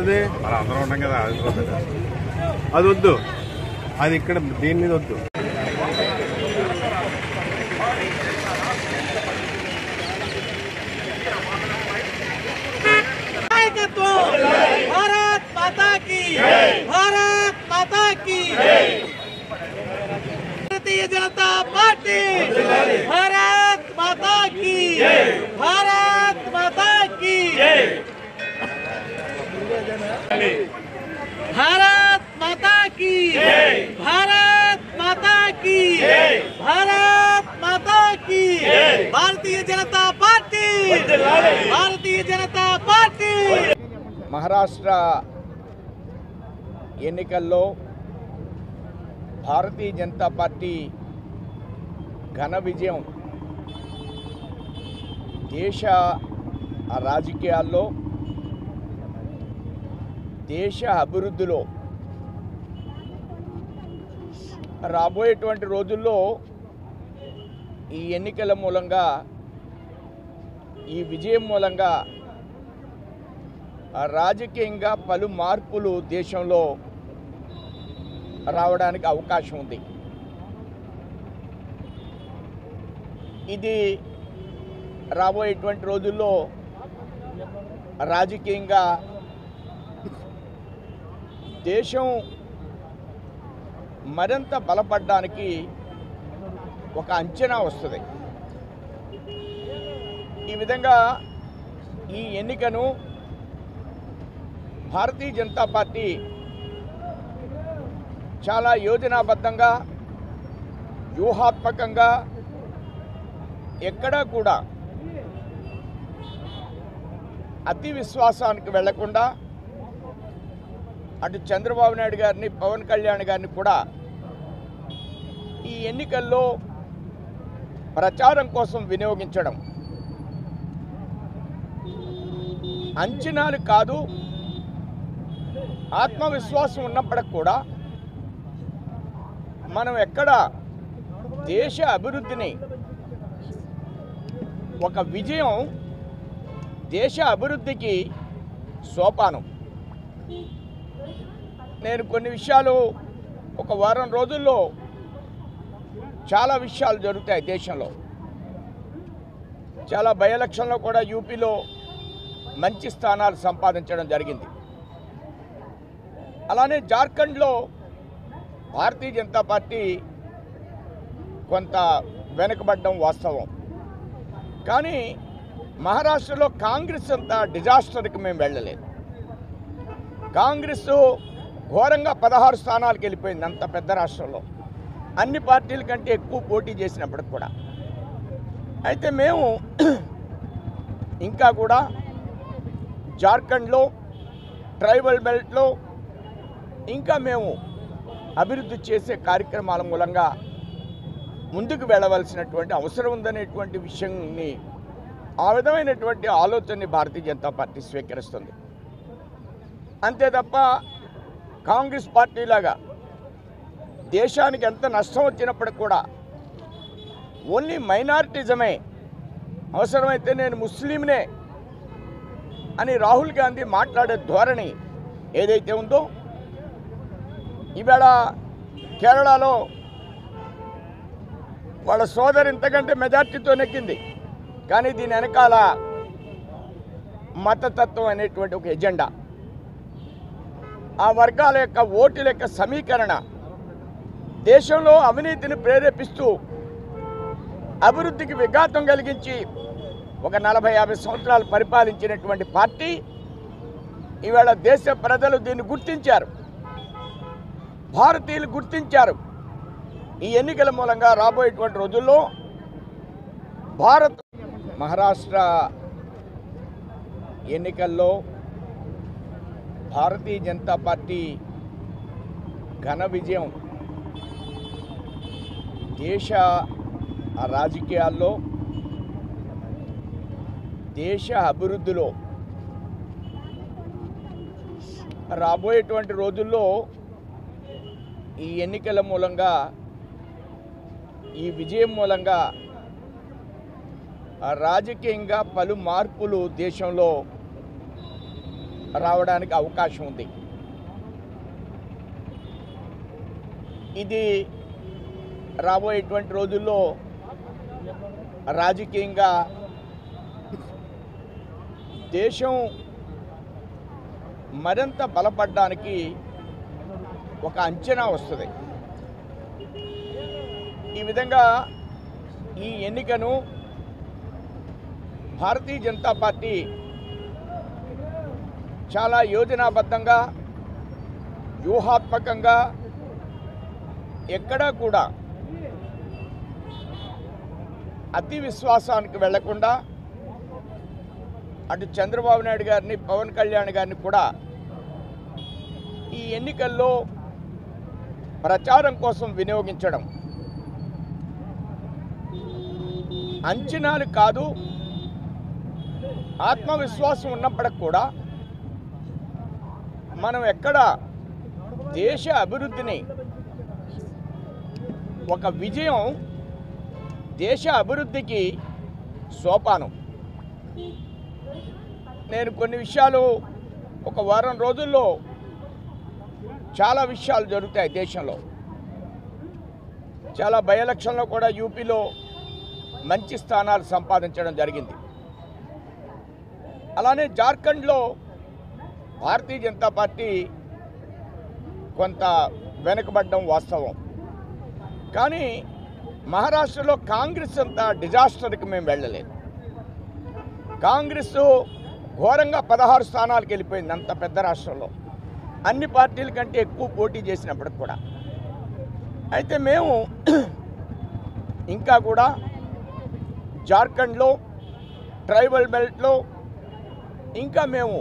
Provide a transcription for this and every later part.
వస్తుంది అది వద్దు, అది ఇక్కడ దీని మీద వద్దు. भारत माता की, भारत माता की, भारतीय जनता पार्टी, भारत माता की, भारत माता की, भारत माता की, भारत माता की, भारत माता की, भारतीय जनता पार्टी, भारतीय जनता पार्टी. మహారాష్ట్ర ఎన్నికల్లో భారతీయ జనతా పార్టీ ఘన విజయం దేశ రాజకీయాల్లో, దేశ అభివృద్ధిలో రాబోయేటువంటి రోజుల్లో ఈ ఎన్నికల మూలంగా, ఈ విజయం మూలంగా రాజకీయంగా పలు మార్పులు దేశంలో రావడానికి అవకాశం ఉంది. ఇది రాబోయేటువంటి రోజుల్లో రాజకీయంగా దేశం మరింత బలపడడానికి ఒక అంచనా వస్తుంది. ఈ విధంగా ఈ ఎన్నికను భారతీయ జనతా పార్టీ చాలా యోజనాబద్ధంగా, వ్యూహాత్మకంగా, ఎక్కడా కూడా అతి విశ్వాసానికి వెళ్లకుండా అటు చంద్రబాబు నాయుడు గారిని, పవన్ కళ్యాణ్ గారిని కూడా ఈ ఎన్నికల్లో ప్రచారం కోసం వినియోగించడం, అంచనాలు కాదు, ఆత్మవిశ్వాసం ఉన్నప్పటికి కూడా మనం ఎక్కడ దేశ అభివృద్ధిని, ఒక విజయం దేశ అభివృద్ధికి సోపానం. నేను కొన్ని విషయాలు, ఒక వారం రోజుల్లో చాలా విషయాలు జరుగుతాయి దేశంలో. చాలా బై ఎలక్షన్లో కూడా యూపీలో మంచి స్థానాలు సంపాదించడం జరిగింది. అలానే జార్ఖండ్లో భారతీయ జనతా పార్టీ కొంత వెనుకబడ్డం వాస్తవం. కానీ మహారాష్ట్రలో కాంగ్రెస్ అంత డిజాస్టర్కి మేము వెళ్ళలేదు. కాంగ్రెస్ ఘోరంగా 16 స్థానాలకు వెళ్ళిపోయింది అంత పెద్ద రాష్ట్రంలో, అన్ని పార్టీల కంటే ఎక్కువ పోటీ చేసినప్పటికి కూడా. అయితే మేము ఇంకా కూడా జార్ఖండ్లో, ట్రైబల్ బెల్ట్లో ఇంకా మేము అభివృద్ధి చేసే కార్యక్రమాల మూలంగా ముందుకు వెళ్ళవలసినటువంటి అవసరం ఉందనేటువంటి విషయాన్ని, ఆ విధమైనటువంటి ఆలోచనని భారతీయ జనతా పార్టీ స్వీకరిస్తుంది. అంతే తప్ప కాంగ్రెస్ పార్టీలాగా దేశానికి ఎంత నష్టం వచ్చినప్పటికి కూడా ఓన్లీ మైనారిటిజమే, అవసరమైతే నేను ముస్లింనే అని రాహుల్ గాంధీ మాట్లాడే ధోరణి ఏదైతే ఉందో, ఇవాళ కేరళలో వాళ్ళ సోదరు ఇంతకంటే మెజార్టీతో నెక్కింది. కానీ దీని వెనకాల మతతత్వం అనేటువంటి ఒక ఎజెండా, ఆ వర్గాల యొక్క ఓటుల యొక్క సమీకరణ, దేశంలో అవినీతిని ప్రేరేపిస్తూ అభివృద్ధికి విఘాతం కలిగించి ఒక 40-50 సంవత్సరాలు పరిపాలించినటువంటి పార్టీ ఇవాళ దేశ ప్రజలు దీన్ని గుర్తించారు, భారతీయులు గుర్తించారు. ఈ ఎన్నికల మూలంగా రాబోయేటువంటి రోజుల్లో మహారాష్ట్ర ఎన్నికల్లో భారతీయ జనతా పార్టీ ఘన విజయం దేశ రాజకీయాల్లో, దేశ అభివృద్ధిలో రాబోయేటువంటి రోజుల్లో ఈ ఎన్నికల మూలంగా, ఈ విజయం మూలంగా రాజకీయంగా పలు మార్పులు దేశంలో రావడానికి అవకాశం ఉంది. ఇది రాబోయేటువంటి రోజుల్లో రాజకీయంగా దేశం మరింత బలపడడానికి ఒక అంచనా వస్తుంది. ఈ విధంగా ఈ ఎన్నికను భారతీయ జనతా పార్టీ చాలా యోజనాబద్ధంగా వ్యూహాత్మకంగా ఎక్కడా కూడా అతి విశ్వాసానికి వెళ్లకుండా అటు చంద్రబాబు నాయుడు గారిని పవన్ కళ్యాణ్ గారిని కూడా ఈ ఎన్నికల్లో ప్రచారం కోసం వినియోగించడం అంచనాలు కాదు, ఆత్మవిశ్వాసం ఉన్నప్పటికి కూడా మనం ఎక్కడ దేశ అభివృద్ధిని ఒక విజయం దేశ అభివృద్ధికి సోపానం. నేను కొన్ని విషయాలు ఒక వారం రోజుల్లో చాలా విషయాలు జరుగుతాయి దేశంలో. చాలా బై ఎలక్షన్లో కూడా యూపీలో మంచి స్థానాలు సంపాదించడం జరిగింది. అలానే జార్ఖండ్లో భారతీయ జనతా పార్టీ కొంత వెనుకబడ్డం వాస్తవం. కానీ మహారాష్ట్రలో కాంగ్రెస్ అంత డిజాస్టర్కి మేము వెళ్ళలేదు. కాంగ్రెస్ ఘోరంగా 16 స్థానాలకు వెళ్ళిపోయింది అంత పెద్ద రాష్ట్రంలో, అన్ని పార్టీల కంటే ఎక్కువ పోటీ చేసినప్పటికి కూడా. అయితే మేము ఇంకా కూడా జార్ఖండ్లో ట్రైబల్ బెల్ట్లో ఇంకా మేము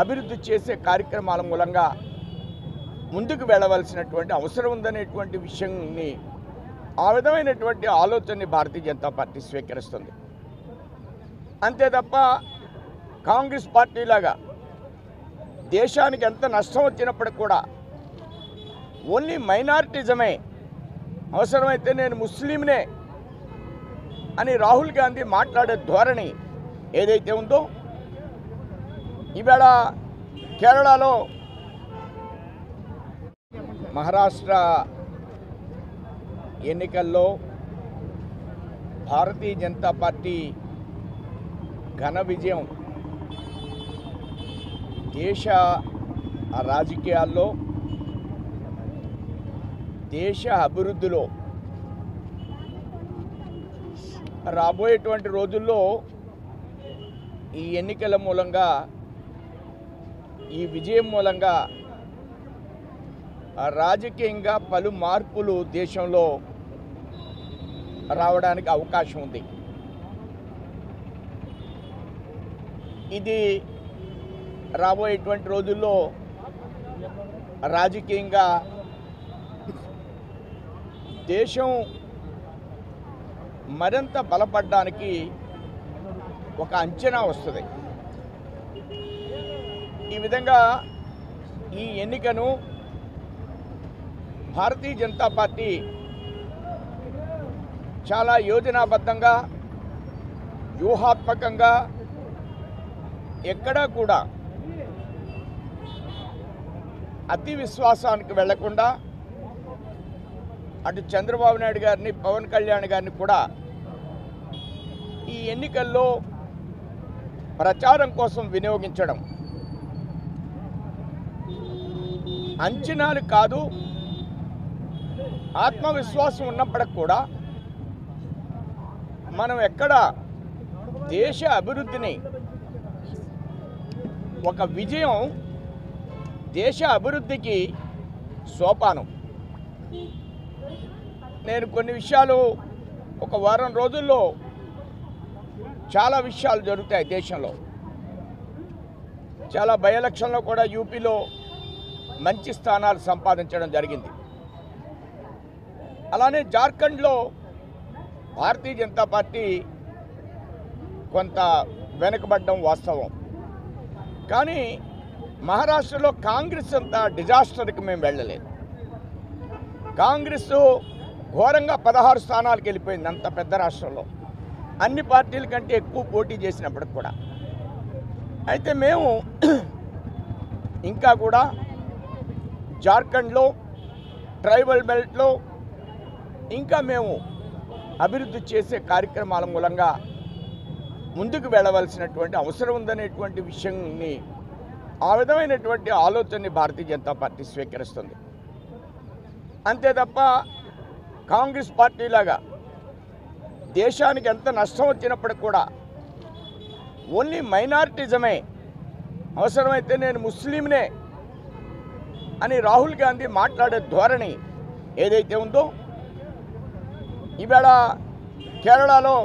అభివృద్ధి చేసే కార్యక్రమాల మూలంగా ముందుకు వెళ్ళవలసినటువంటి అవసరం ఉందనేటువంటి విషయాన్ని, ఆ విధమైనటువంటి ఆలోచనని భారతీయ జనతా పార్టీ స్వీకరిస్తుంది. అంతే తప్ప కాంగ్రెస్ పార్టీలాగా దేశానికి ఎంత నష్టం వచ్చినప్పటికి కూడా ఓన్లీ మైనారిటిజమే, అవసరమైతే నేను ముస్లింనే అని రాహుల్ గాంధీ మాట్లాడే ధోరణి ఏదైతే ఉందో, ఇవాళ కేరళలో మహారాష్ట్ర ఎన్నికల్లో భారతీయ జనతా పార్టీ ఘన విజయం దేశ రాజకీయాల్లో, దేశ అభివృద్ధిలో రాబోయేటువంటి రోజుల్లో ఈ ఎన్నికల మూలంగా, ఈ విజయం మూలంగా రాజకీయంగా పలు మార్పులు దేశంలో రావడానికి అవకాశం ఉంది. ఇది రాబోయేటువంటి రోజుల్లో రాజకీయంగా దేశం మరింత బలపడడానికి ఒక అంచనా వస్తుంది. ఈ విధంగా ఈ ఎన్నికను భారతీయ జనతా పార్టీ చాలా యోజనాబద్ధంగా వ్యూహాత్మకంగా ఎక్కడా కూడా అతి విశ్వాసానికి వెళ్లకుండా అటు చంద్రబాబు నాయుడు గారిని పవన్ కళ్యాణ్ గారిని కూడా ఈ ఎన్నికల్లో ప్రచారం కోసం వినియోగించడం అంచనాలు కాదు, ఆత్మవిశ్వాసం ఉన్నప్పటికి కూడా మనం ఎక్కడ దేశ అభివృద్ధిని ఒక విజయం దేశ అభివృద్ధికి సోపానం. నేను కొన్ని విషయాలు ఒక వారం రోజుల్లో చాలా విషయాలు జరుగుతాయి దేశంలో. చాలా బై ఎలక్షన్లో కూడా యూపీలో మంచి స్థానాలు సంపాదించడం జరిగింది. అలానే జార్ఖండ్లో భారతీయ జనతా పార్టీ కొంత వెనుకబడ్డం వాస్తవం. కానీ మహారాష్ట్రలో కాంగ్రెస్ అంత డిజాస్టర్కి మేము వెళ్ళలేదు. కాంగ్రెస్ ఘోరంగా 16 స్థానాలకు వెళ్ళిపోయింది అంత పెద్ద రాష్ట్రంలో, అన్ని పార్టీల కంటే ఎక్కువ పోటీ చేసినప్పటికి కూడా. అయితే మేము ఇంకా కూడా జార్ఖండ్లో ట్రైబల్ బెల్ట్లో ఇంకా మేము అభివృద్ధి చేసే కార్యక్రమాల మూలంగా ముందుకు వెళ్ళవలసినటువంటి అవసరం ఉందనేటువంటి విషయాన్ని ఆ విధమైనటువంటి ఆలోచనని భారతీయ జనతా పార్టీ స్వీకరిస్తుంది. అంతే తప్ప కాంగ్రెస్ పార్టీలాగా దేశానికి ఎంత నష్టం వచ్చినప్పటికి కూడా ఓన్లీ మైనారిటిజమే, అవసరమైతే నేను ముస్లింనే అని రాహుల్ గాంధీ మాట్లాడే ధోరణి ఏదైతే ఉందో, ఇవాళ కేరళలో